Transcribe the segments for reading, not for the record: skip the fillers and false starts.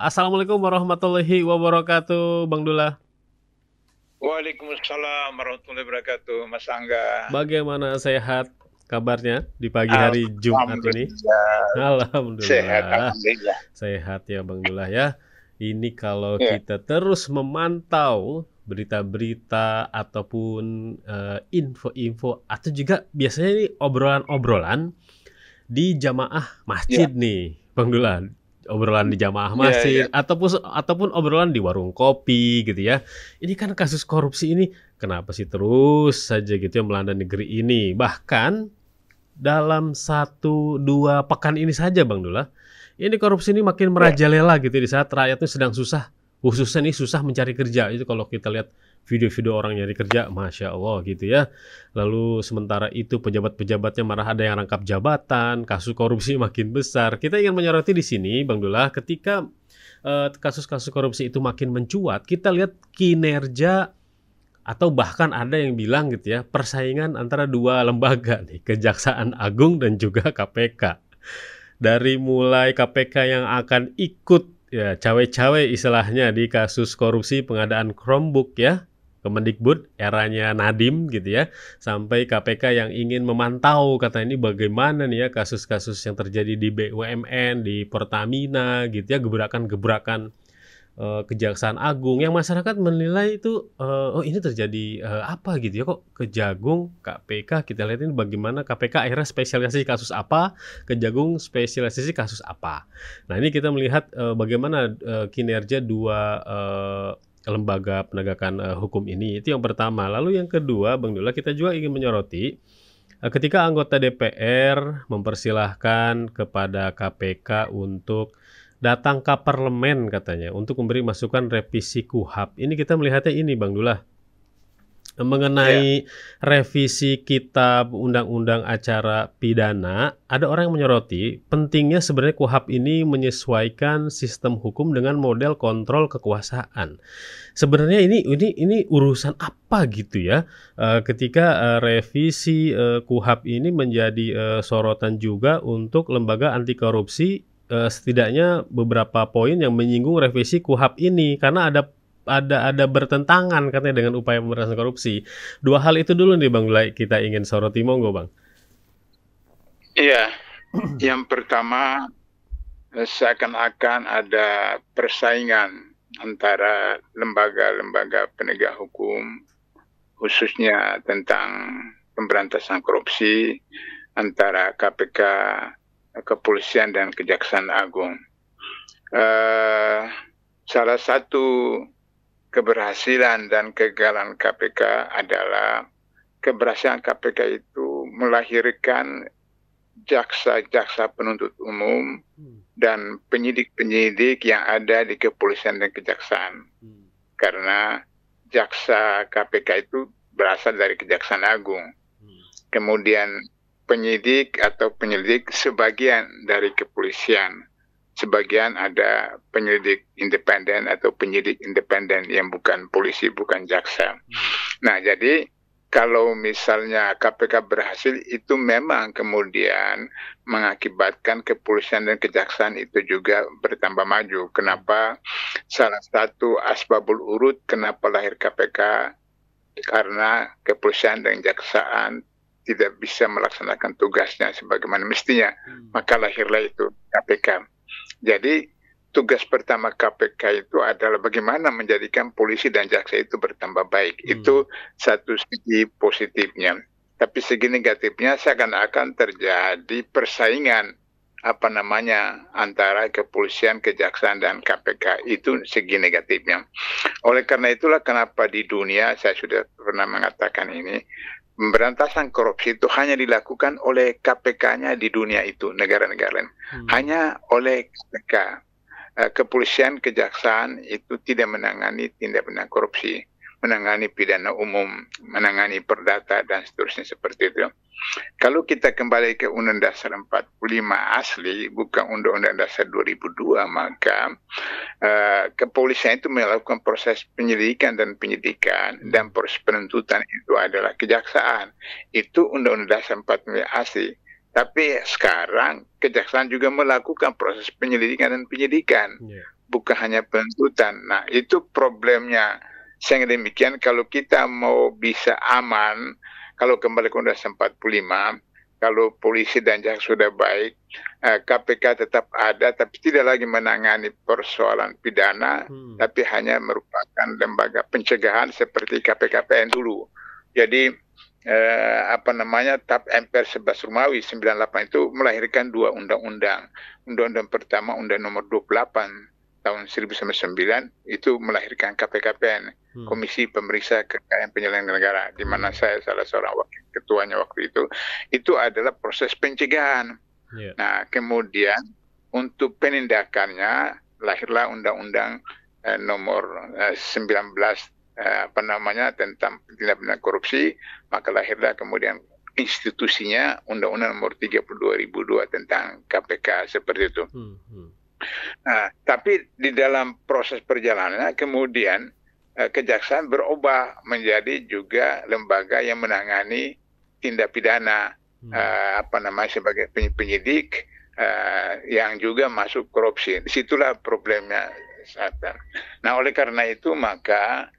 Assalamualaikum warahmatullahi wabarakatuh, Bang Dula. Waalaikumsalam warahmatullahi wabarakatuh, Mas Angga. Bagaimana sehat kabarnya di pagi hari Jumat ini? Alhamdulillah, sehat, Alhamdulillah, alhamdulillah. sehat ya Bang Dula ya. Ini kalau Ya, kita terus memantau berita-berita ataupun info-info atau juga biasanya ini obrolan-obrolan di jamaah ya, masjid nih, Bang Dula. Obrolan di jamaah ya, masjid ya, ataupun obrolan di warung kopi gitu ya. Ini kan kasus korupsi ini kenapa sih terus saja gitu yang melanda negeri ini. Bahkan dalam 1-2 pekan ini saja Bang Dula, ini korupsi ini makin ya, merajalela gitu di saat rakyat itu sedang susah. Khususnya nih susah mencari kerja. Itu kalau kita lihat video-video orang nyari kerja, Masya Allah gitu ya. Lalu sementara itu pejabat-pejabatnya marah ada yang rangkap jabatan, kasus korupsi makin besar. Kita ingin menyoroti di sini Bang Dula, ketika kasus-kasus korupsi itu makin mencuat, kita lihat kinerja atau bahkan ada yang bilang gitu ya, persaingan antara dua lembaga nih, Kejaksaan Agung dan juga KPK. Dari mulai KPK yang akan ikut ya cawe-cawe istilahnya di kasus korupsi pengadaan Chromebook ya, Kemendikbud eranya Nadiem gitu ya, sampai KPK yang ingin memantau kata ini bagaimana nih ya kasus-kasus yang terjadi di BUMN, di Pertamina gitu ya, gebrakan-gebrakan Kejaksaan Agung yang masyarakat menilai itu, oh ini terjadi, apa gitu ya, kok Kejagung, KPK, kita lihat ini bagaimana KPK akhirnya spesialisasi kasus apa, Kejagung spesialisasi kasus apa. Nah ini kita melihat, bagaimana, kinerja dua, lembaga penegakan, hukum ini, itu yang pertama. Lalu yang kedua, Bang Dula, kita juga ingin menyoroti, ketika anggota DPR mempersilahkan kepada KPK untuk datang ke parlemen katanya untuk memberi masukan revisi KUHP. Ini kita melihatnya ini Bang Dullah, ya, mengenai revisi kitab undang-undang acara pidana, ada orang yang menyoroti pentingnya sebenarnya KUHP ini menyesuaikan sistem hukum dengan model kontrol kekuasaan. Sebenarnya ini urusan apa gitu ya? Ketika revisi KUHP ini menjadi sorotan juga untuk lembaga anti korupsi, setidaknya beberapa poin yang menyinggung revisi KUHP ini karena ada bertentangan katanya dengan upaya pemberantasan korupsi. Dua hal itu dulu nih Bang Dulai kita ingin soroti, monggo Bang. iya. Yang pertama, seakan-akan ada persaingan antara lembaga-lembaga penegak hukum, khususnya tentang pemberantasan korupsi antara KPK, Kepolisian dan Kejaksaan Agung. Salah satu keberhasilan dan kegagalan KPK adalah keberhasilan KPK itu melahirkan jaksa-jaksa penuntut umum dan penyidik-penyidik yang ada di kepolisian dan kejaksaan. Karena jaksa KPK itu berasal dari Kejaksaan Agung. Kemudian penyidik atau penyelidik sebagian dari kepolisian. Sebagian ada penyelidik independen atau penyidik independen yang bukan polisi, bukan jaksa. Nah, jadi kalau misalnya KPK berhasil, itu memang kemudian mengakibatkan kepolisian dan kejaksaan itu juga bertambah maju. Kenapa? Salah satu asbabul urut kenapa lahir KPK, karena kepolisian dan kejaksaan tidak bisa melaksanakan tugasnya sebagaimana mestinya. Maka lahirlah itu KPK. Jadi tugas pertama KPK itu adalah bagaimana menjadikan polisi dan jaksa itu bertambah baik. Itu satu segi positifnya. Tapi segi negatifnya seakan-akan terjadi persaingan antara kepolisian, kejaksaan dan KPK. Itu segi negatifnya. Oleh karena itulah kenapa di dunia, saya sudah pernah mengatakan ini, pemberantasan korupsi itu hanya dilakukan oleh KPK-nya di dunia itu, negara-negara lain. Hanya oleh KPK. Kepolisian, kejaksaan itu tidak menangani tindak pidana korupsi, menangani pidana umum, menangani perdata, dan seterusnya seperti itu. Kalau kita kembali ke Undang-Undang Dasar 45 asli, bukan Undang-Undang Dasar 2002, maka kepolisian itu melakukan proses penyelidikan dan penyidikan, dan proses penuntutan itu adalah kejaksaan. Itu Undang-Undang Dasar 45 asli. Tapi sekarang kejaksaan juga melakukan proses penyelidikan dan penyidikan. bukan hanya penuntutan. Nah, itu problemnya. Sehingga demikian, kalau kita mau bisa aman, kalau kembali ke Undang-Undang 45, kalau polisi dan jaksa sudah baik, KPK tetap ada, tapi tidak lagi menangani persoalan pidana, tapi hanya merupakan lembaga pencegahan seperti KPKPN dulu. Jadi TAP MPR 11 Romawi 98 itu melahirkan dua undang-undang. Undang-undang pertama, Undang Nomor 28 tahun 1999 itu melahirkan KPKPN, Komisi Pemeriksa Kekayaan Penyelenggara Negara, di mana saya salah seorang wakil ketuanya waktu itu. Itu adalah proses pencegahan. Nah, kemudian untuk penindakannya lahirlah Undang-Undang Nomor 19 tentang tindak pidana korupsi, maka lahirlah kemudian institusinya Undang-Undang Nomor 30 2002 tentang KPK seperti itu. Nah, tapi di dalam proses perjalanannya kemudian kejaksaan berubah menjadi juga lembaga yang menangani tindak pidana sebagai penyidik yang juga masuk korupsi. Disitulah problemnya. Nah, oleh karena itu maka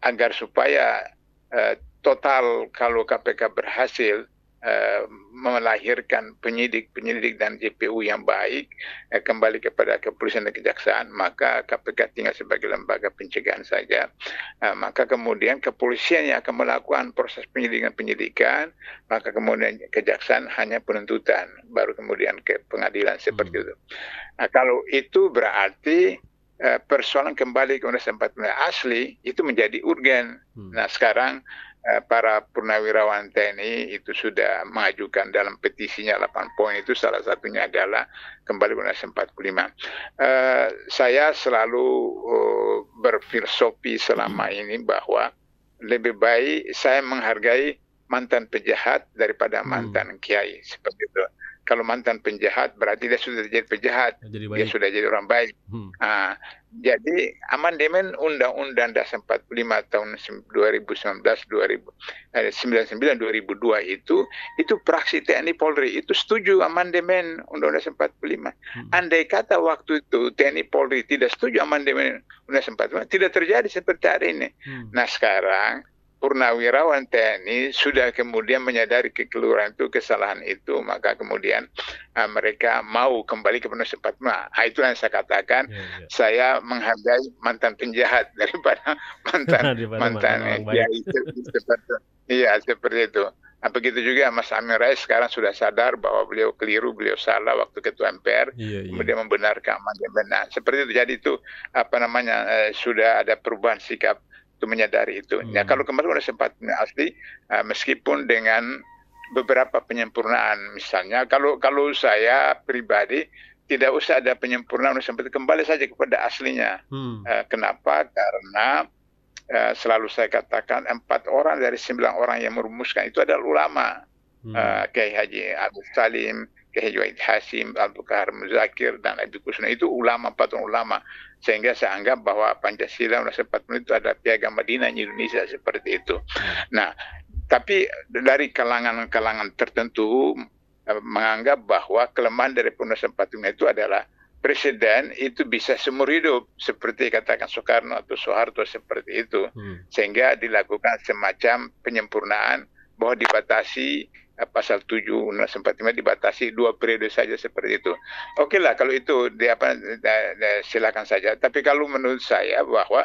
agar supaya total kalau KPK berhasil melahirkan penyidik dan JPU yang baik, kembali kepada kepolisian dan kejaksaan, maka KPK tinggal sebagai lembaga pencegahan saja. Maka kemudian kepolisian yang akan melakukan proses penyidikan, maka kemudian kejaksaan hanya penuntutan, baru kemudian ke pengadilan seperti itu. Nah, kalau itu berarti persoalan kembali ke Undang-Undang 45 asli itu menjadi urgen. Nah, sekarang para purnawirawan TNI itu sudah mengajukan dalam petisinya 8 poin, itu salah satunya adalah kembali ke Undang-Undang 45. Saya selalu berfilosofi selama ini bahwa lebih baik saya menghargai mantan penjahat daripada mantan kiai, seperti itu. Kalau mantan penjahat berarti dia sudah jadi penjahat, dia sudah jadi orang baik. Jadi amandemen Undang-Undang Dasar 45 tahun 2019 2002 itu praksi TNI Polri itu setuju amandemen Undang-Undang 45. Andai kata waktu itu TNI Polri tidak setuju amandemen Undang-Undang 45, tidak terjadi seperti hari ini. Nah, sekarang purnawirawan TNI sudah kemudian menyadari kekeliruan itu, kesalahan itu, maka kemudian mereka mau kembali ke Undang-Undang 45. Itu yang saya katakan, saya menghargai mantan penjahat daripada mantan ya, seperti itu. Nah, begitu juga Mas Amin Rais sekarang sudah sadar bahwa beliau keliru, beliau salah waktu ketua MPR, kemudian membenarkan amandemen. Nah, seperti itu. Jadi itu sudah ada perubahan sikap untuk menyadari itu. Ya, kalau kemarin sudah sempat asli, meskipun dengan beberapa penyempurnaan, misalnya kalau saya pribadi tidak usah ada penyempurnaan, sampai kembali saja kepada aslinya. Kenapa? Karena selalu saya katakan 4 orang dari 9 orang yang merumuskan itu adalah ulama. Kiai Haji Abdul Salim, Kiai Haji Hasim, Abu Bakar Muzakir, dan Abi Kusna, itu ulama, 4 ulama. Sehingga saya anggap bahwa Pancasila Undang-Undang 45 itu adalah piagam Madinah Indonesia, seperti itu. Nah, tapi dari kalangan tertentu menganggap bahwa kelemahan dari Undang-Undang 45 itu adalah presiden itu bisa seumur hidup, seperti katakan Soekarno atau Soeharto, seperti itu. Sehingga dilakukan semacam penyempurnaan bahwa dibatasi pasal 7 Undang-Undang 45 dibatasi 2 periode saja, seperti itu. Oke lah, kalau itu silakan saja. Tapi kalau menurut saya bahwa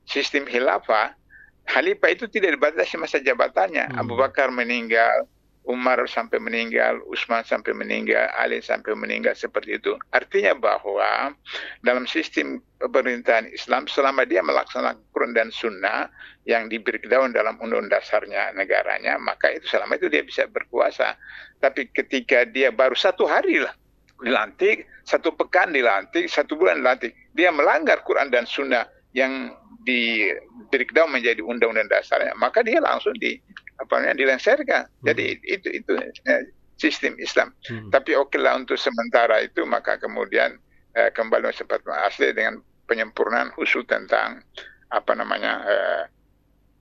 sistem khilafah, khalifah itu tidak dibatasi masa jabatannya. Abu Bakar meninggal, Umar sampai meninggal, Utsman sampai meninggal, Ali sampai meninggal, seperti itu. Artinya bahwa dalam sistem pemerintahan Islam, selama dia melaksanakan Quran dan Sunnah yang diberitahu dalam undang-undang dasarnya negaranya, maka itu selama itu dia bisa berkuasa. Tapi ketika dia baru 1 hari lah dilantik, 1 pekan dilantik, 1 bulan dilantik, dia melanggar Quran dan Sunnah yang diberitahu menjadi undang-undang dasarnya, maka dia langsung dilengsarkan. Jadi itu sistem Islam. Tapi oke lah, untuk sementara itu maka kemudian kembali sempat asli dengan penyempurnaan usul tentang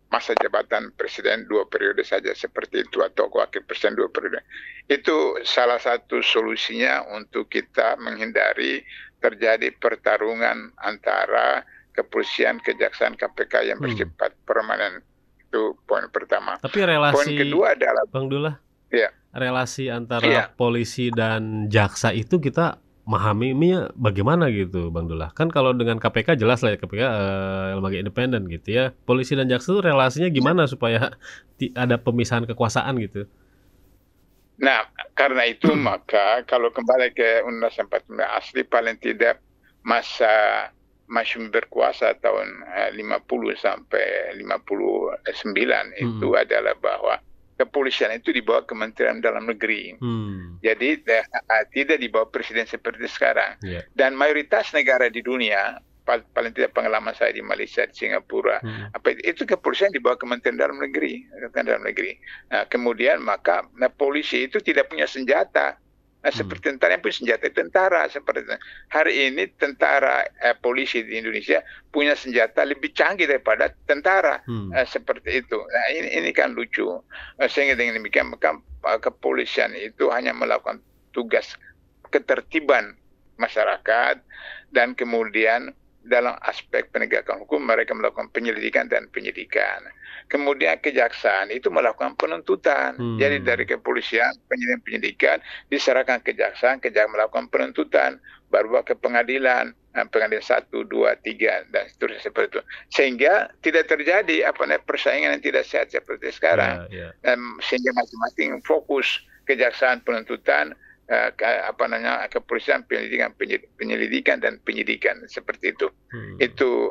masa jabatan presiden 2 periode saja seperti itu, atau wakil presiden 2 periode. Itu salah satu solusinya untuk kita menghindari terjadi pertarungan antara kepolisian, kejaksaan, KPK yang bersifat permanen. Itu poin pertama. Tapi Poin kedua adalah Bang Dullah, ya, relasi antara iya. polisi dan jaksa itu kita memahaminya bagaimana gitu, Bang Dullah? Kan kalau dengan KPK jelas lah ya, KPK lembaga independen gitu ya. Polisi dan jaksa itu relasinya gimana supaya ada pemisahan kekuasaan gitu? Nah, karena itu maka kalau kembali ke Undang-Undang 45 asli, paling tidak masa Masyumi berkuasa tahun 50 sampai 59 itu adalah bahwa kepolisian itu di bawah Kementerian Dalam Negeri. Jadi tidak di bawah presiden seperti sekarang. Dan mayoritas negara di dunia, paling tidak pengalaman saya di Malaysia, di Singapura, itu kepolisian di bawah Kementerian Dalam Negeri. Nah, kemudian maka polisi itu tidak punya senjata. Nah, seperti tentara yang punya senjata, tentara seperti itu. Hari ini tentara polisi di Indonesia punya senjata lebih canggih daripada tentara, seperti itu. Nah, ini kan lucu. Sehingga dengan demikian maka kepolisian itu hanya melakukan tugas ketertiban masyarakat, dan kemudian dalam aspek penegakan hukum mereka melakukan penyelidikan dan penyidikan. Kemudian kejaksaan itu melakukan penuntutan. Jadi dari kepolisian, penyidikan diserahkan kejaksaan, kejaksaan melakukan penuntutan, baru ke pengadilan, pengadilan 1, 2, 3 dan seterusnya seperti itu. Sehingga tidak terjadi persaingan yang tidak sehat seperti sekarang. Sehingga masing-masing fokus kejaksaan penuntutan, kepolisian penyelidikan dan penyidikan seperti itu. Itu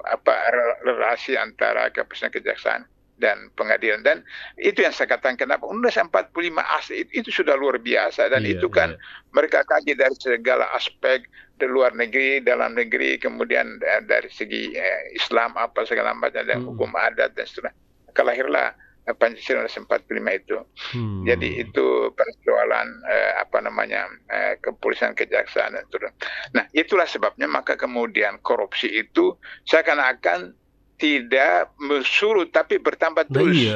relasi antara kepolisian, kejaksaan dan pengadilan. Dan itu yang saya katakan, kenapa Undang-Undang 45 asli itu sudah luar biasa, dan itu kan mereka kaji dari segala aspek, di luar negeri, dalam negeri, kemudian dari segi Islam apa segala macam, dan hukum adat dan seterusnya. Kelahirlah Pancasila 45 itu. Jadi itu persoalan kepolisian, kejaksaan dan seterusnya. Nah, itulah sebabnya maka kemudian korupsi itu seakan-akan tidak surut tapi bertambah terus.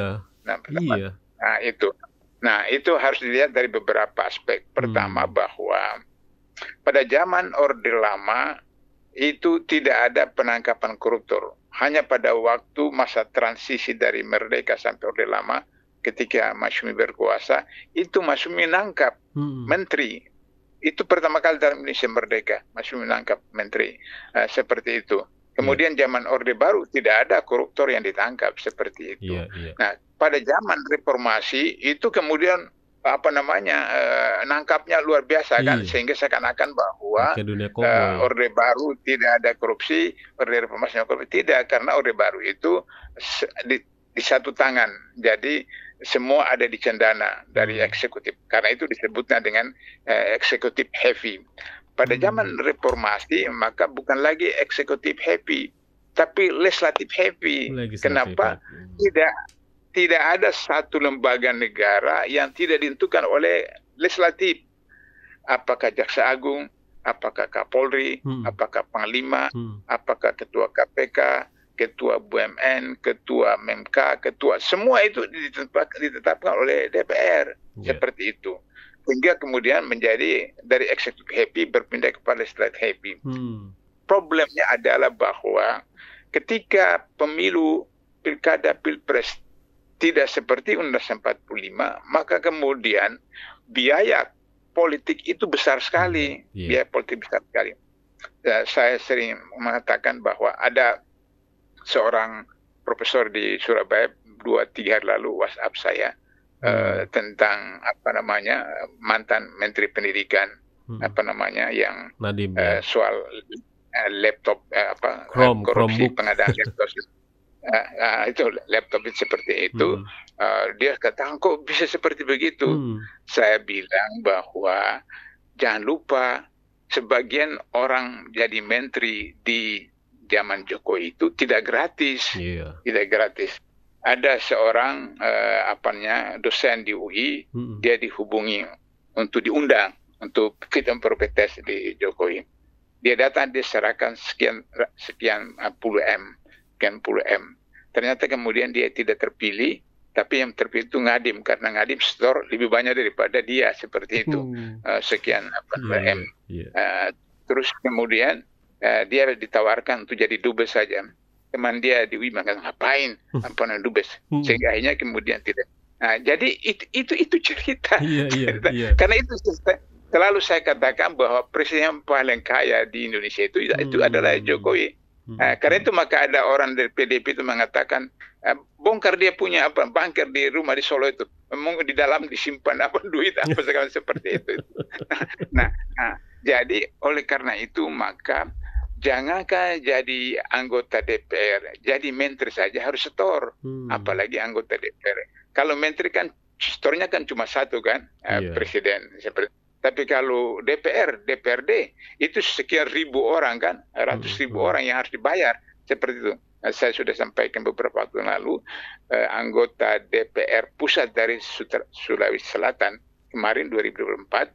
Nah, itu harus dilihat dari beberapa aspek. Pertama, bahwa pada zaman Orde Lama itu tidak ada penangkapan koruptor. Hanya pada waktu masa transisi dari Merdeka sampai Orde Lama, ketika Masyumi berkuasa, itu Masyumi menangkap menteri. Itu pertama kali dalam Indonesia merdeka, Masyumi menangkap menteri. Seperti itu. Kemudian zaman Orde Baru tidak ada koruptor yang ditangkap seperti itu. Nah, pada zaman reformasi itu kemudian nangkapnya luar biasa kan, sehingga seakan-akan bahwa Orde Baru tidak ada korupsi, Orde Reformasi korupsi. Tidak, karena Orde Baru itu di satu tangan, jadi semua ada di cendana dari eksekutif, karena itu disebutnya dengan eksekutif heavy. Pada zaman reformasi maka bukan lagi eksekutif heavy, tapi legislatif heavy. Kenapa? Tidak ada satu lembaga negara yang tidak ditentukan oleh legislatif. Apakah Jaksa Agung, apakah Kapolri, apakah Panglima, apakah Ketua KPK, Ketua BUMN, Ketua MK, semua itu ditetapkan oleh DPR. Seperti itu. Sehingga kemudian menjadi dari eksekutif heavy berpindah kepada legislatif heavy. Problemnya adalah bahwa ketika pemilu, pilkada, pilpres tidak seperti Undang-Undang 45, maka kemudian biaya politik itu besar sekali. Biaya politik besar sekali. Saya sering mengatakan bahwa ada seorang profesor di Surabaya 2-3 hari lalu WhatsApp saya tentang mantan Menteri Pendidikan yang soal laptop korupsi pengadaan laptop. Itu laptop itu seperti itu. Dia kata, kok bisa seperti begitu? Saya bilang bahwa jangan lupa sebagian orang jadi menteri di zaman Jokowi itu tidak gratis. Tidak gratis. Ada seorang dosen di UI, dia dihubungi untuk diundang untuk fit and proper test di Jokowi. Dia datang, diserahkan sekian puluh M. Ternyata kemudian dia tidak terpilih, tapi yang terpilih itu Ngadim, karena Ngadim store lebih banyak daripada dia, seperti itu. Sekian M. Terus kemudian dia ditawarkan untuk jadi dubes saja. Teman dia di UIN mengatakan, ngapain dubes? Sehingga akhirnya kemudian tidak. Nah, jadi itu cerita. Karena itu selalu saya katakan bahwa presiden yang paling kaya di Indonesia itu adalah Jokowi. Karena itu maka ada orang dari PDIP itu mengatakan, bongkar dia punya bunker di rumah di Solo itu, memang di dalam disimpan duit segala seperti itu. Nah, jadi oleh karena itu maka jangankan jadi anggota DPR, jadi menteri saja harus setor, apalagi anggota DPR. Kalau menteri kan setornya kan cuma satu kan, presiden. Tapi kalau DPRD itu sekian ribu orang kan, ratus ribu orang yang harus dibayar, seperti itu. Saya sudah sampaikan beberapa waktu lalu, anggota DPR pusat dari Sulawesi Selatan kemarin 2024,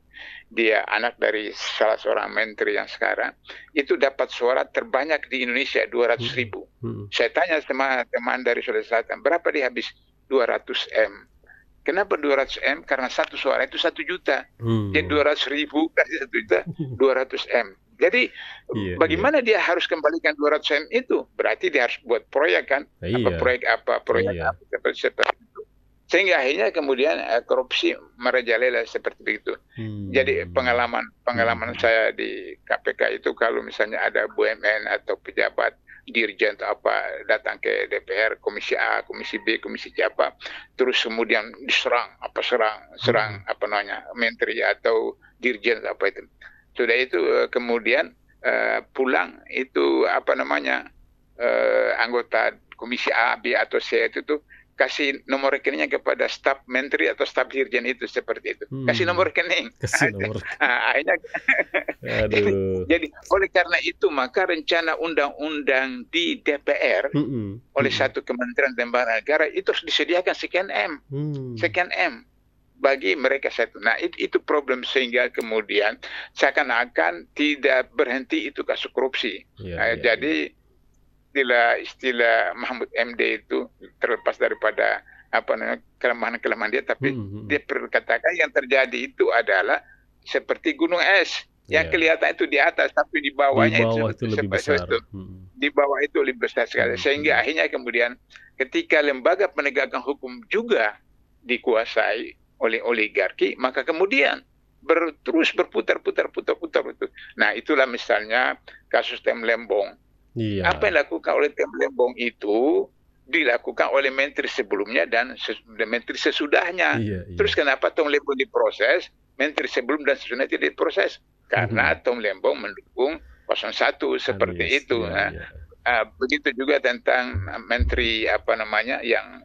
dia anak dari salah seorang menteri yang sekarang, itu dapat suara terbanyak di Indonesia, 200.000. Saya tanya teman-teman dari Sulawesi Selatan, berapa dia habis? 200 M. Kenapa 200 M? Karena satu suara itu 1 juta. Jadi 200.000 kasih 1 juta, 200 M. Jadi bagaimana dia harus kembalikan 200 M itu? Berarti dia harus buat proyek kan? Proyek apa, seperti itu. Sehingga akhirnya kemudian korupsi merajalela seperti itu. Jadi pengalaman saya di KPK itu, kalau misalnya ada BUMN atau pejabat dirjen atau apa datang ke DPR, komisi A, komisi B, komisi C apa, terus kemudian diserang menteri atau dirjen atau apa itu. Sudah itu kemudian pulang itu anggota komisi A, B atau C itu tuh kasih nomor rekeningnya kepada staf menteri atau staf dirjen itu, seperti itu. Kasih nomor rekening. Akhirnya jadi oleh karena itu maka rencana undang-undang di DPR oleh satu kementerian dan lembaga negara itu harus disediakan sekian M bagi mereka satu. Nah, itu problem, sehingga kemudian seakan-akan tidak berhenti itu kasus korupsi. Jadi istilah Mahfud MD itu terlepas daripada kelemahan-kelemahan dia, tapi dia berkatakan yang terjadi itu adalah seperti gunung es yang kelihatan itu di atas, tapi di bawahnya itu lebih besar. Di bawah itu lebih besar sekali. Sehingga akhirnya kemudian ketika lembaga penegakan hukum juga dikuasai oleh oligarki, maka kemudian terus berputar-putar. Nah, itulah misalnya kasus Tem Lembong. Apa yang dilakukan oleh Tem Lembong itu dilakukan oleh menteri sebelumnya dan menteri sesudahnya. Terus kenapa Tem Lembong diproses, menteri sebelum dan sesudahnya tidak diproses? Karena Tem Lembong mendukung 01 seperti itu. Begitu juga tentang menteri yang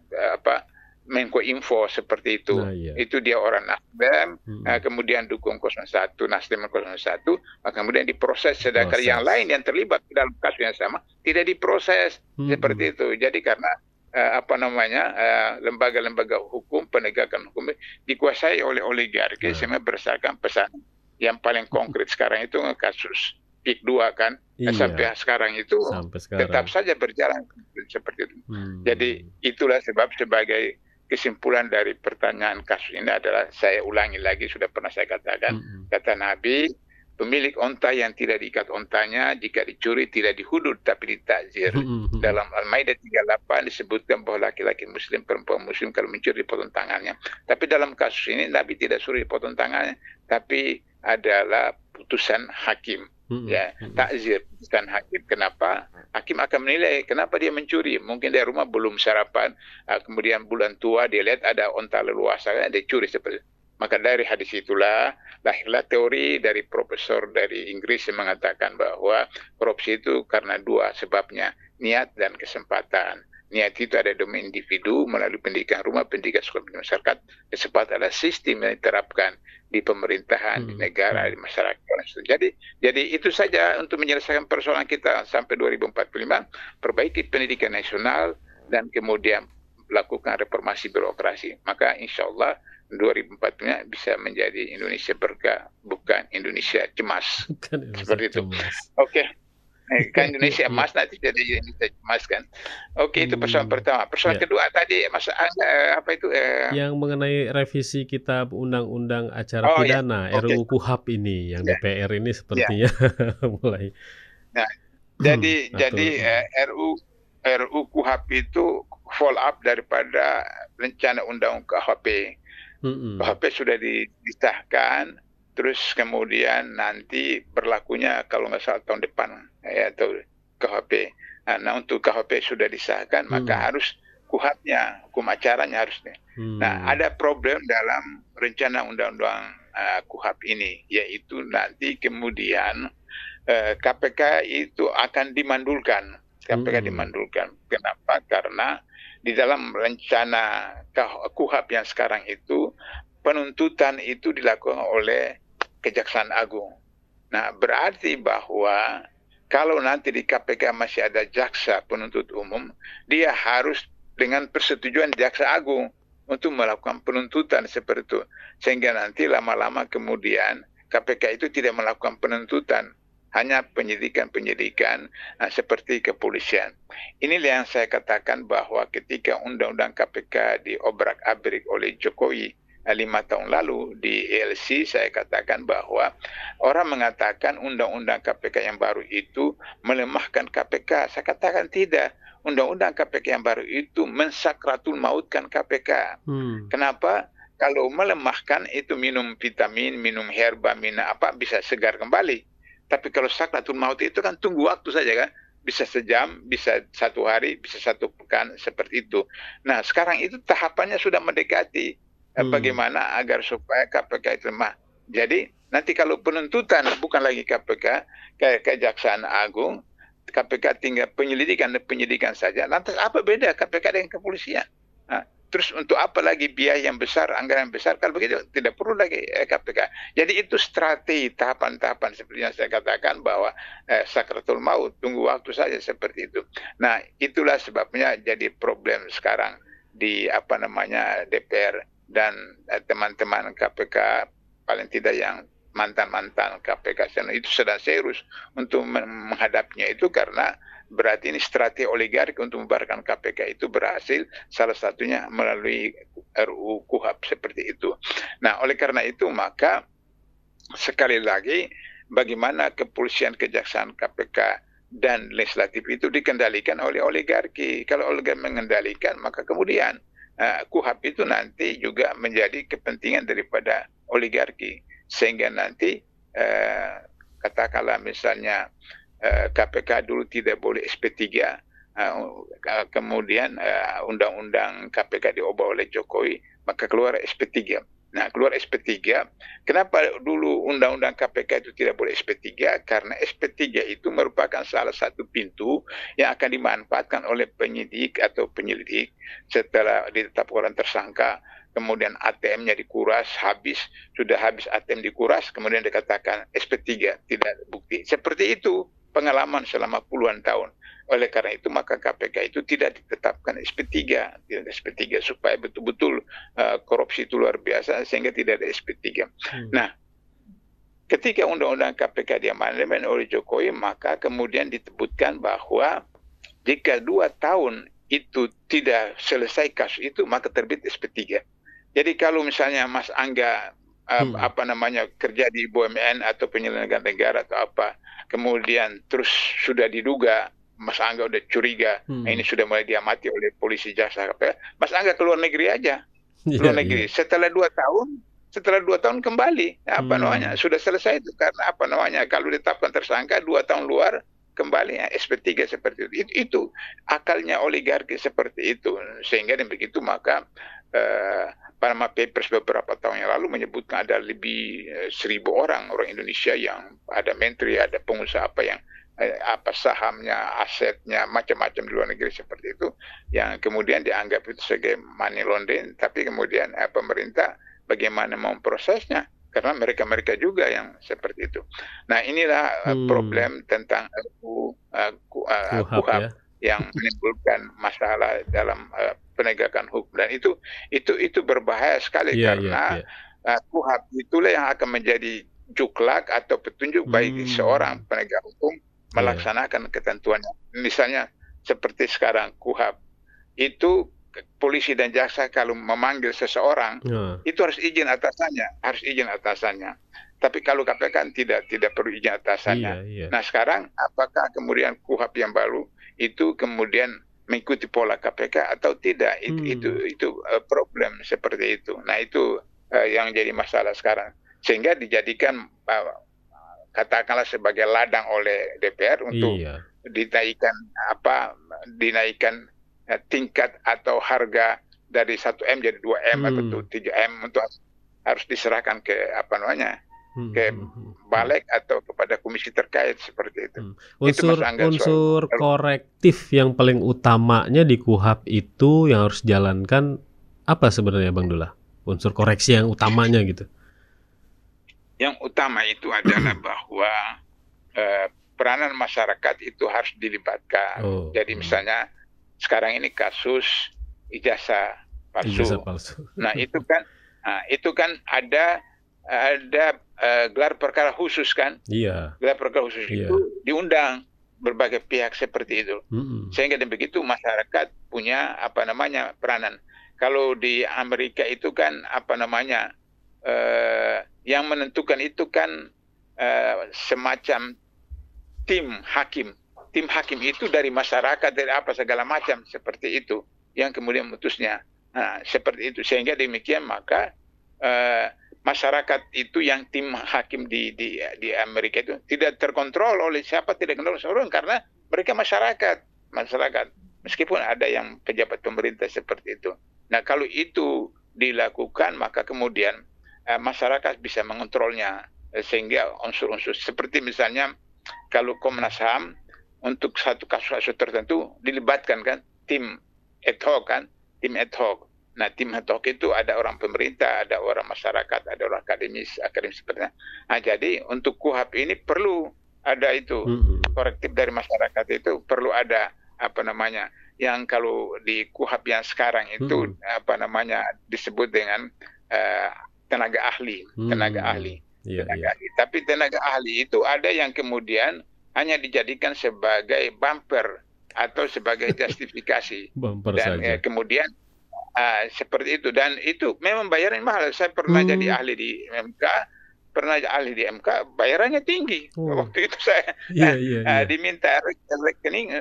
Menko Info seperti itu. Itu dia orang Nasdem, kemudian dukung 01, Nasdem 01, maka kemudian diproses, sedangkan yang lain yang terlibat dalam kasus yang sama tidak diproses seperti itu. Jadi karena lembaga-lembaga hukum, penegakan hukum dikuasai oleh oligarki, sehingga berdasarkan pesan yang paling konkret sekarang itu kasus PIK 2 kan, sampai sekarang itu tetap saja berjalan seperti itu. Jadi itulah sebab sebagai kesimpulan dari pertanyaan kasus ini adalah, saya ulangi lagi, sudah pernah saya katakan, kata Nabi, pemilik onta yang tidak diikat ontanya, jika dicuri tidak dihudud tapi ditakzir. Dalam Al-Maidah 38 disebutkan bahwa laki-laki muslim, perempuan muslim kalau mencuri dipotong tangannya. Tapi dalam kasus ini Nabi tidak suruh dipotong tangannya, tapi adalah putusan hakim. Takzir, putusan hakim. Kenapa? Hakim akan menilai kenapa dia mencuri. Mungkin dari rumah belum sarapan, kemudian bulan tua dia lihat ada onta leluasa, dia curi seperti itu. Maka dari hadis itulah lahirlah teori dari profesor dari Inggris yang mengatakan bahwa korupsi itu karena dua sebabnya, niat dan kesempatan. Niat itu ada domain individu melalui pendidikan rumah, pendidikan sekolah, pendidikan masyarakat. Kesempatan adalah sistem yang diterapkan di pemerintahan, di negara, di masyarakat. Jadi itu saja untuk menyelesaikan persoalan kita sampai 2045, perbaiki pendidikan nasional dan kemudian lakukan reformasi birokrasi. Maka insya Allah 2045 bisa menjadi Indonesia berkah, bukan Indonesia cemas. Seperti itu. Oke. Kan Indonesia Iya. emas nanti jadi Indonesia emas kan. Oke, itu persoalan Hmm, pertama. Persoalan ya. kedua tadi Mas Angga, apa itu, Yang mengenai revisi Kitab Undang-Undang Acara oh ya, Pidana oke, (RUU Kuhap) ini, yang ya, DPR ini ya. sepertinya mulai Nah, jadi, atur. RUU KUHP itu follow up daripada rencana undang KHP. Mhm, KHP sudah disahkan, terus kemudian nanti berlakunya kalau nggak salah tahun depan, ya, atau KHP. Nah, untuk KHP sudah disahkan, maka mhm, harus KUHP-nya, hukum acaranya harusnya. Nah, mmm, ada problem dalam rencana undang-undang KUHP ini, yaitu nanti kemudian KPK itu akan dimandulkan. KPK mhm, dimandulkan. Kenapa? Karena di dalam rencana KUHP yang sekarang itu penuntutan itu dilakukan oleh Kejaksaan Agung. Nah, berarti bahwa kalau nanti di KPK masih ada jaksa penuntut umum, dia harus dengan persetujuan Jaksa Agung untuk melakukan penuntutan seperti itu. Sehingga nanti lama-lama kemudian KPK itu tidak melakukan penuntutan, hanya penyidikan-penyidikan seperti kepolisian. Inilah yang saya katakan bahwa ketika Undang-Undang KPK diobrak-abrik oleh Jokowi 5 tahun lalu di ELC, saya katakan bahwa orang mengatakan Undang-Undang KPK yang baru itu melemahkan KPK. Saya katakan tidak. Undang-Undang KPK yang baru itu mensakratul mautkan KPK. mmm, Kenapa? Kalau melemahkan itu minum vitamin, minum herba, minum apa bisa segar kembali. Tapi kalau sakratul maut itu kan tunggu waktu saja kan. Bisa sejam, bisa 1 hari, bisa 1 pekan, seperti itu. Nah, sekarang itu tahapannya sudah mendekati. mmm, Bagaimana agar supaya KPK itu lemah. Jadi, nanti kalau penuntutan bukan lagi KPK, kayak Kejaksaan Agung, KPK tinggal penyelidikan dan penyidikan saja. Lantas apa beda KPK dengan kepolisian? Nah, terus untuk apa lagi biaya yang besar, anggaran yang besar? Kalau begitu tidak perlu lagi KPK. Jadi itu strategi tahapan-tahapan seperti yang saya katakan bahwa sakratul maut, tunggu waktu saja seperti itu. Nah, itulah sebabnya jadi problem sekarang di apa namanya DPR dan teman-teman KPK, paling tidak yang mantan-mantan KPK itu sedang serius untuk menghadapinya itu, karena berarti ini strategi oligarki untuk membubarkan KPK itu berhasil, salah satunya melalui RUU KUHP seperti itu. Nah, oleh karena itu maka sekali lagi bagaimana kepolisian, kejaksaan, KPK dan legislatif itu dikendalikan oleh oligarki. Kalau oligarki mengendalikan, maka kemudian KUHP itu nanti juga menjadi kepentingan daripada oligarki, sehingga nanti katakanlah misalnya KPK dulu tidak boleh SP3, kemudian undang-undang KPK diubah oleh Jokowi, maka keluar SP3. Nah, keluar SP3, kenapa dulu undang-undang KPK itu tidak boleh SP3? Karena SP3 itu merupakan salah satu pintu yang akan dimanfaatkan oleh penyidik atau penyelidik setelah ditetapkan tersangka, kemudian ATM-nya dikuras, sudah habis ATM dikuras, kemudian dikatakan SP3, tidak bukti. Seperti itu pengalaman selama puluhan tahun. Oleh karena itu maka KPK itu tidak ditetapkan SP3, tidak SP3 supaya betul-betul korupsi itu luar biasa sehingga tidak ada SP3. mmm, Nah, ketika undang-undang KPK diamandemen oleh Jokowi, maka kemudian disebutkan bahwa jika 2 tahun itu tidak selesai kasus itu, maka terbit SP3. Jadi kalau misalnya Mas Angga mhm, apa namanya kerja di BUMN atau penyelenggara negara atau apa, kemudian terus sudah diduga Mas Angga udah curiga, ini mhm, sudah mulai diamati oleh polisi jaksa KPK, Mas Angga keluar negeri aja, iya, keluar iya, negeri. Setelah 2 tahun kembali, apa namanya, mmm, sudah selesai itu, karena apa namanya, kalau ditetapkan tersangka 2 tahun luar, kembali ya SP3 seperti itu. Itu akalnya oligarki seperti itu. Sehingga dengan begitu maka Panama Papers beberapa tahun yang lalu menyebutkan ada lebih 1.000 orang Indonesia yang ada menteri, ada pengusaha apa yang apa sahamnya, asetnya, macam-macam di luar negeri seperti itu, yang kemudian dianggap itu sebagai money laundering, tapi kemudian pemerintah bagaimana memprosesnya, karena mereka-mereka juga yang seperti itu. Nah, inilah mmm, problem tentang Kuhap KUHP ya, yang menimbulkan masalah dalam penegakan hukum, dan itu berbahaya sekali, iya, iya, karena iya, KUHP itulah yang akan menjadi juklak atau petunjuk bagi seorang mmm, penegak hukum melaksanakan ketentuannya. Misalnya seperti sekarang KUHP itu polisi dan jaksa kalau memanggil seseorang itu harus izin atasannya. Tapi kalau KPK kan tidak perlu izin atasannya. Nah sekarang apakah kemudian KUHP yang baru itu kemudian mengikuti pola KPK atau tidak? Itu problem seperti itu. Nah itu yang jadi masalah sekarang, sehingga dijadikan katakanlah sebagai ladang oleh DPR untuk dinaikkan tingkat atau harga dari 1M jadi 2M atau 3M untuk harus diserahkan ke ke balik atau kepada komisi terkait seperti itu. Unsur korektif yang paling utamanya di KUHP itu yang harus dijalankan apa sebenarnya Bang Dullah? Unsur koreksi yang utamanya gitu. Yang utama itu adalah bahwa peranan masyarakat itu harus dilibatkan. Jadi misalnya sekarang ini kasus ijazah palsu. Nah itu kan ada gelar perkara khusus kan? Gelar perkara khusus itu diundang berbagai pihak seperti itu. Sehingga dengan begitu masyarakat punya peranan. Kalau di Amerika itu kan yang menentukan itu kan semacam tim hakim. Tim hakim itu dari masyarakat, dari apa segala macam seperti itu yang kemudian memutusnya. Nah, seperti itu, sehingga demikian maka masyarakat itu yang tim hakim di Amerika itu tidak terkontrol oleh siapa, tidak kontrol seorang, karena mereka masyarakat meskipun ada yang pejabat pemerintah seperti itu. Nah kalau itu dilakukan maka kemudian masyarakat bisa mengontrolnya, sehingga unsur-unsur seperti misalnya kalau Komnas HAM untuk satu kasus-kasus tertentu dilibatkan kan tim ad hoc kan, tim ad hoc. Nah tim ad hoc itu ada orang pemerintah, ada orang masyarakat, ada orang akademis seperti itu. Nah jadi untuk KUHP ini perlu ada itu korektif dari masyarakat, itu perlu ada yang kalau di KUHP yang sekarang itu disebut dengan tenaga ahli. Tapi tenaga ahli itu ada yang kemudian hanya dijadikan sebagai bumper atau sebagai justifikasi. Kemudian seperti itu, dan itu memang bayarannya mahal. Saya pernah jadi ahli di MK, bayarannya tinggi. Waktu itu saya diminta rekening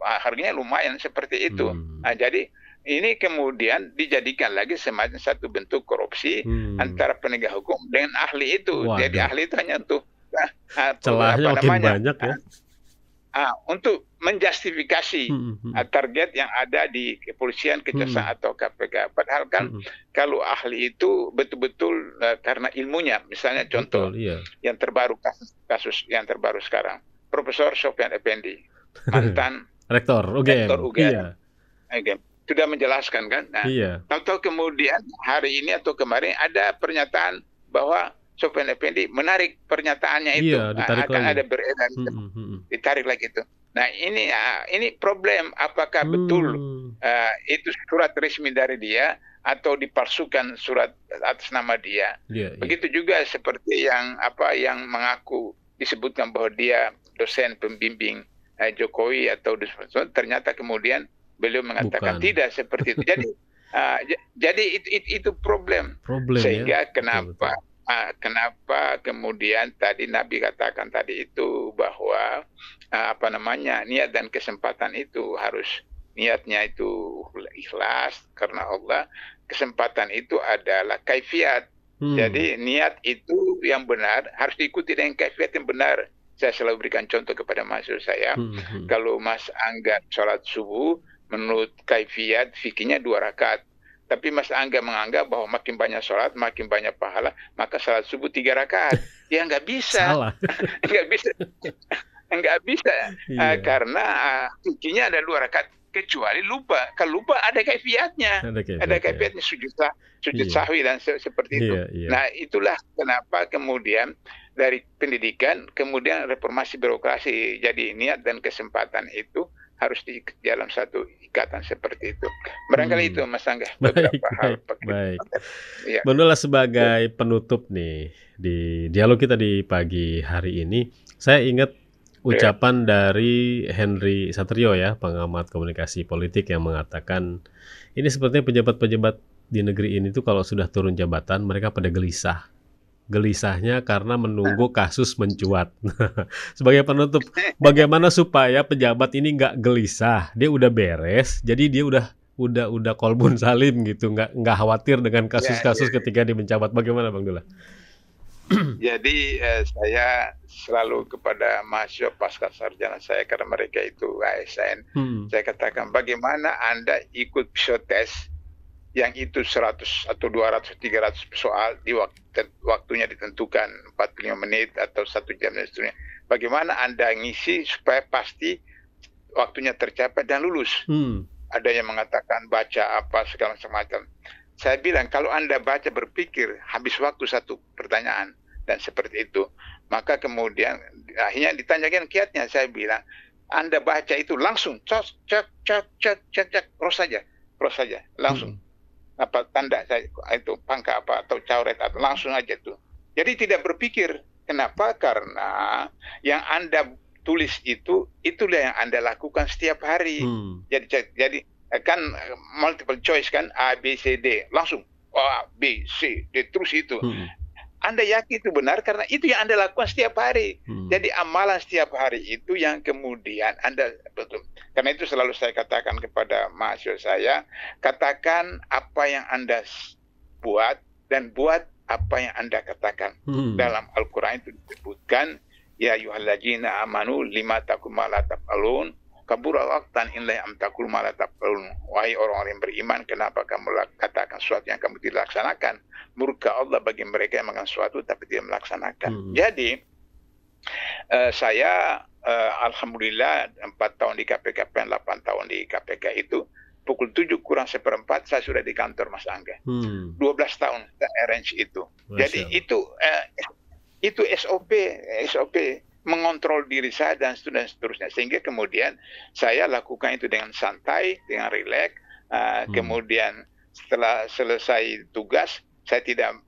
harganya lumayan seperti itu. Nah, jadi ini kemudian dijadikan lagi semacam satu bentuk korupsi antara penegak hukum dengan ahli itu. Jadi ahli itu hanya untuk celahnya makin banyak ya. Untuk menjustifikasi target yang ada di kepolisian, kejaksaan atau KPK. Padahal kan kalau ahli itu betul-betul karena ilmunya, misalnya contoh yang terbaru, kasus yang terbaru sekarang, Profesor Sofyan Effendi, mantan rektor UGM. Sudah menjelaskan kan. Nah, tahu-tahu kemudian hari ini atau kemarin ada pernyataan bahwa Sofyan Effendi menarik pernyataannya itu, akan ada beredar, ditarik lagi itu. Nah ini problem, apakah betul itu surat resmi dari dia atau dipalsukan surat atas nama dia. Begitu juga seperti yang mengaku disebutkan bahwa dia dosen pembimbing Jokowi atau ternyata kemudian beliau mengatakan tidak seperti itu. Jadi itu problem sehingga kenapa kemudian tadi Nabi katakan tadi itu bahwa niat dan kesempatan itu harus, niatnya itu ikhlas karena Allah, kesempatan itu adalah kaifiat. Jadi niat itu yang benar harus diikuti dengan kaifiat yang benar. Saya selalu berikan contoh kepada mahasiswa saya, kalau Mas Angga sholat subuh menurut kaifiat fikihnya 2 rakaat. Tapi Mas Angga menganggap bahwa makin banyak sholat, makin banyak pahala, maka sholat subuh 3 rakaat. Ya nggak bisa. Salah. Nggak bisa. Karena fikihnya ada 2 rakaat. Kecuali lupa. Kalau lupa ada kaifiatnya. Ada kaifiatnya sujud sahwi dan seperti itu. Nah itulah kenapa kemudian dari pendidikan, kemudian reformasi birokrasi. Jadi niat dan kesempatan itu harus di dalam satu ikatan seperti itu. Barangkali itu Mas Angga. Baik. Bang Dullah, sebagai penutup nih di dialog kita di pagi hari ini, saya ingat ucapan dari Henry Satrio ya, pengamat komunikasi politik yang mengatakan, ini sepertinya pejabat-pejabat di negeri ini tuh kalau sudah turun jabatan mereka pada gelisah. Gelisahnya karena menunggu kasus mencuat. Sebagai penutup, bagaimana supaya pejabat ini nggak gelisah? Dia udah beres, jadi dia udah kolbun salim gitu, nggak khawatir dengan kasus-kasus ketika dia menjabat. Bagaimana Bang Dullah? Jadi saya selalu kepada mahasiswa pasca sarjana saya, karena mereka itu ASN, saya katakan bagaimana Anda ikut psikotes yang itu 100 atau 200, 300 soal di waktunya ditentukan 45 menit atau 1 jam dan seterusnya. Bagaimana Anda ngisi supaya pasti waktunya tercapai dan lulus? Ada yang mengatakan baca apa segala macam. Saya bilang kalau Anda baca berpikir habis waktu satu pertanyaan dan seperti itu, maka kemudian akhirnya ditanyakan kiatnya. Saya bilang Anda baca itu langsung cek cross saja langsung. Apa tanda saya itu pangka apa atau coret atau langsung aja tuh. Jadi tidak berpikir. Kenapa? Karena yang Anda tulis itulah yang Anda lakukan setiap hari. Jadi kan multiple choice kan, A B C D langsung A B C D terus itu. Anda yakin itu benar karena itu yang Anda lakukan setiap hari. Jadi amalan setiap hari itu yang kemudian Anda betul. Karena itu selalu saya katakan kepada mahasiswa saya, katakan apa yang Anda buat dan buat apa yang Anda katakan. Dalam Al-Quran itu disebutkan, ya ayyuhallazina amanu lima taqulu ma la taf'alun kabura waqtan illa am taqulu ma la taf'alun. Wahai orang-orang yang beriman, kenapa kamu katakan sesuatu yang kamu tidak laksanakan? Murka Allah bagi mereka yang melakukan sesuatu tapi tidak melaksanakan. Jadi saya alhamdulillah 4 tahun di KPK, 8 tahun di KPK itu pukul 7 kurang seperempat saya sudah di kantor Mas Angga. 12 tahun saya arrange itu. Jadi itu SOP mengontrol diri saya dan seterusnya. Sehingga kemudian saya lakukan itu dengan santai, dengan rileks. Kemudian setelah selesai tugas, saya tidak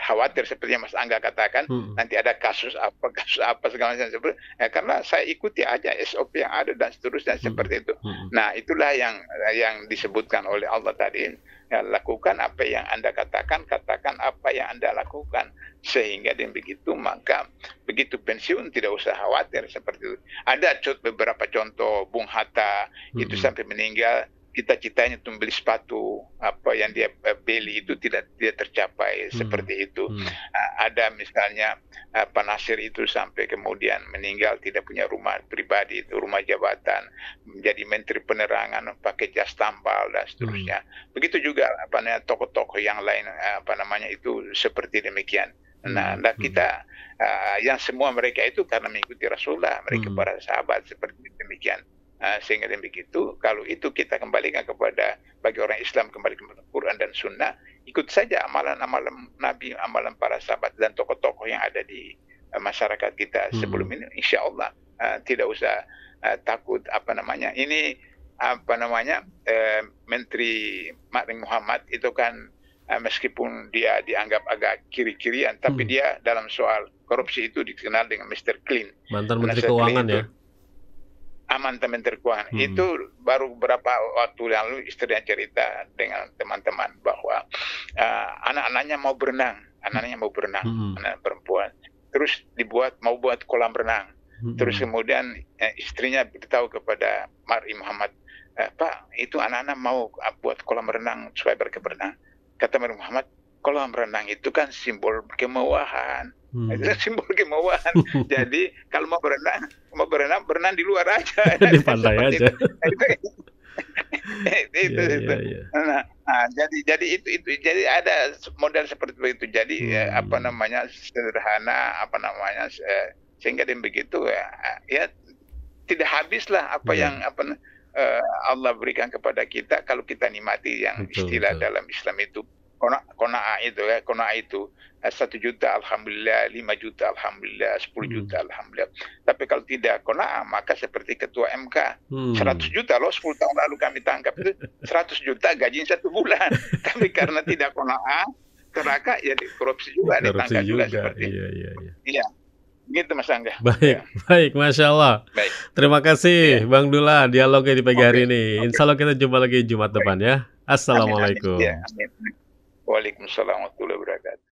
khawatir seperti yang Mas Angga katakan, nanti ada kasus apa segala macam seperti karena saya ikuti aja SOP yang ada dan seterusnya seperti itu. Nah, itulah yang disebutkan oleh Allah tadi. Ya, lakukan apa yang Anda katakan apa yang Anda lakukan. Sehingga dengan begitu, maka begitu pensiun tidak usah khawatir seperti itu. Ada beberapa contoh, Bung Hatta itu sampai meninggal, cita-citanya untuk membeli sepatu, apa yang dia beli itu tidak tercapai seperti itu. Ada misalnya Pak Nasir itu sampai kemudian meninggal tidak punya rumah pribadi, itu rumah jabatan, menjadi menteri penerangan pakai jas tambal dan seterusnya. Begitu juga tokoh-tokoh yang lain itu seperti demikian. Nah, kita yang semua mereka itu karena mengikuti Rasulullah, mereka para sahabat seperti demikian. Sehingga dengan begitu, kalau itu kita kembalikan kepada, bagi orang Islam kembali kepada Quran dan Sunnah, ikut saja amalan-amalan Nabi, amalan para sahabat dan tokoh-tokoh yang ada di masyarakat kita sebelum ini. Insya Allah tidak usah takut ini Menteri Ma'ruf Muhammad itu kan meskipun dia dianggap agak kiri-kirian, tapi dia dalam soal korupsi itu dikenal dengan Mr. Clean. Mantan Menteri Keuangan ya. Mantan Menteri Keuangan. Itu baru beberapa waktu lalu istrinya cerita dengan teman-teman bahwa anak-anaknya mau berenang, anak perempuan. Terus mau buat kolam renang. Terus kemudian istrinya beritahu kepada Ma'ruf Muhammad, Pak, itu anak-anak mau buat kolam renang supaya mereka berenang. Kata Ma'ruf Muhammad, kolam renang itu kan simbol kemewahan. Itu simbol kemewahan. Jadi kalau mau berenang di luar aja. Di pantai aja. Itu. Nah, jadi itu. Jadi ada model seperti itu. Jadi sederhana, sehingga dengan begitu ya tidak habislah apa yang Allah berikan kepada kita kalau kita nikmati yang istilah dalam Islam itu. Qanaah itu 1 juta alhamdulillah, 5 juta alhamdulillah, 10 juta alhamdulillah. Tapi kalau tidak qanaah, maka seperti ketua MK 100 juta loh 10 tahun lalu kami tangkap itu 100 juta gaji 1 bulan. Tapi karena tidak qanaah, keraka ya korupsi juga ditangkap juga seperti iya. Gitu Mas Angga. Baik, Ya, baik, Masya Allah. baik. Terima Iya, kasih Bang Dula dialognya di pagi oke, hari ini. oke, Insya Allah kita jumpa lagi Jumat baik. depan ya. Amin, amin. Iya, Assalamualaikum. amin. Waalaikumsalam warahmatullahi wabarakatuh.